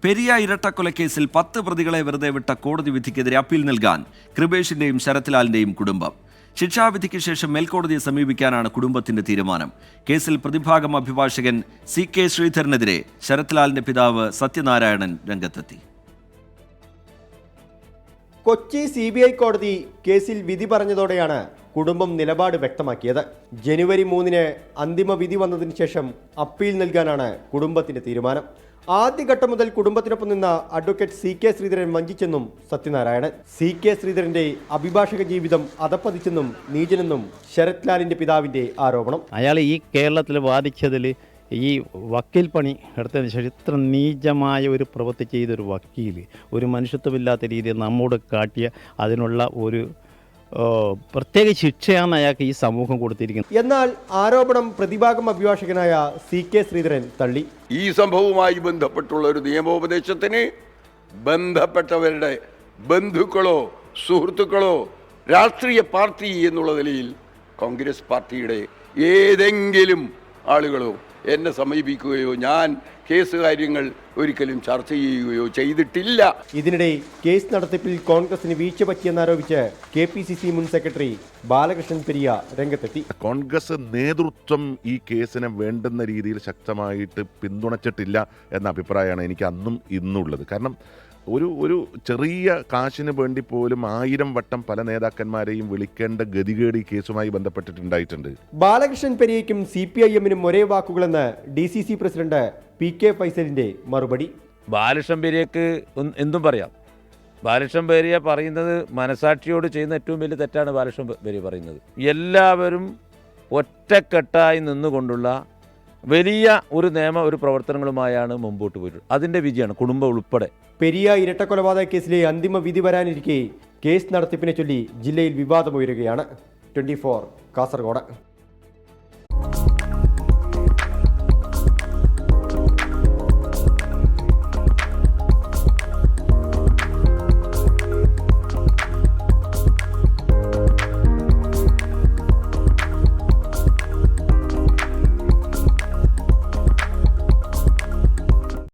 പെരിയ ഇരട്ടക്കൊലക്കേസിൽ 10 പ്രതികളെ വെറുതെ വിട്ട കോടതി വിധിക്കെതിരെ അപ്പീൽ നൽകാൻ കൃപേഷിന്റെയും ശരത്ലാലിന്റെയും കുടുംബം. ശിക്ഷാവിധിക്ക് ശേഷം മേൽക്കോടതിയെ സമീപിക്കാനാണ് കുടുംബത്തിന്റെ തീരുമാനം. കേസിൽ പ്രതിഭാഗം അഭിഭാഷകൻ CK ശ്രീധരനെതിരെ ശരത്ലാലിന്റെ പിതാവ് സത്യനാരായണൻ രംഗത്തെത്തി. കൊച്ചി CBI കോടതി കേസിൽ വിധി പറഞ്ഞതോടെയാണ് കുടുംബം നിലപാട് വ്യക്തമാക്കിയത്. ജനുവരി 3-ന് അന്തിമ വിധി വന്നതിന് ശേഷം അപ്പീൽ നൽകാനാണ് കുടുംബത്തിന്റെ തീരുമാനം. ആദ്യഘട്ടം മുതൽ കുടുംബത്തിനൊപ്പം നിന്ന അഡ്വക്കേറ്റ് CK ശ്രീധരൻ വഞ്ചിച്ചെന്നും സത്യനാരായണൻ. CK ശ്രീധരന്റെ അഭിഭാഷക ജീവിതം അധപ്പതിച്ചെന്നും നീചനെന്നും ശരത്ലാലിന്റെ പിതാവിന്റെ ആരോപണം. അയാൾ ഈ കേരളത്തിൽ വാദിച്ചതിൽ ഈ വക്കീൽ പണി എടുത്തതിന് ശേഷം ഇത്ര നീചമായ ഒരു പ്രവൃത്തി ചെയ്തൊരു വക്കീൽ, ഒരു മനുഷ്യത്വമില്ലാത്ത രീതിയിൽ നമ്മോട് കാട്ടിയ അതിനുള്ള ഒരു പ്രത്യേക ശിക്ഷയാണ് അയാൾക്ക് ഈ സമൂഹം കൊടുത്തിരിക്കുന്നത്. എന്നാൽ ആരോപണം പ്രതിഭാഗം അഭിഭാഷകനായ CK ശ്രീധരൻ തള്ളി. ഈ സംഭവവുമായി ബന്ധപ്പെട്ടുള്ള ഒരു നിയമോപദേശത്തിന് ബന്ധപ്പെട്ടവരുടെ ബന്ധുക്കളോ സുഹൃത്തുക്കളോ രാഷ്ട്രീയ പാർട്ടി എന്നുള്ള നിലയിൽ കോൺഗ്രസ് പാർട്ടിയുടെ ഏതെങ്കിലും ആളുകളോ എന്നെ സമീപിക്കുകയോ ഞാൻ കേസ് കാര്യങ്ങൾ ഒരിക്കലും ചർച്ച ചെയ്യുകയോ ചെയ്തിട്ടില്ല. ഇതിനിടെ കേസ് നടത്തിപ്പിൽ കോൺഗ്രസിന് വീഴ്ച പറ്റിയെന്നാരോപിച്ച് KPCC മുൻ സെക്രട്ടറി ബാലകൃഷ്ണൻ പെരിയ രംഗത്തെത്തി. കോൺഗ്രസ് നേതൃത്വം ഈ കേസിനെ വേണ്ടുന്ന രീതിയിൽ ശക്തമായിട്ട് പിന്തുണച്ചിട്ടില്ല എന്ന അഭിപ്രായമാണ് എനിക്ക് അന്നും ഇന്നുള്ളത്. കാരണം ഒരു ചെറിയ കാശിന് വേണ്ടി പോലും 1000 വട്ടം പല നേതാക്കന്മാരെയും വിളിക്കേണ്ട ഗതികേട് ഈ കേസുമായി ബന്ധപ്പെട്ടിട്ടുണ്ടായിട്ടുണ്ട്. ബാലകൃഷ്ണൻ പെരിയയ്ക്കും CPIM-നും ഒരേ വാക്കുകളെന്ന് DCC പ്രസിഡന്റ് PK ഫൈസലിന്റെ മറുപടി. ബാലകൃഷ്ണൻ പെരിയക്ക് എന്തും പറയാം. ബാലകൃഷ്ണൻ പെരിയ പറയുന്നത് മനസാക്ഷിയോട് ചെയ്യുന്ന ഏറ്റവും വലിയ തെറ്റാണ് ബാലകൃഷ്ണൻ പെരിയ പറയുന്നത്. എല്ലാവരും ഒറ്റക്കെട്ടായി നിന്നുകൊണ്ടുള്ള വലിയ ഒരു പ്രവർത്തനങ്ങളുമായാണ് മുമ്പോട്ട് പോയിട്ടുള്ളത്. അതിൻ്റെ വിജയമാണ് കുടുംബം ഉൾപ്പെടെ. പെരിയ ഇരട്ടക്കൊലപാതക കേസിലെ അന്തിമ വിധി വരാനിരിക്കെ കേസ് നടത്തിപ്പിനെ ചൊല്ലി ജില്ലയിൽ വിവാദമുയരുകയാണ്. 24 കാസർഗോഡ്.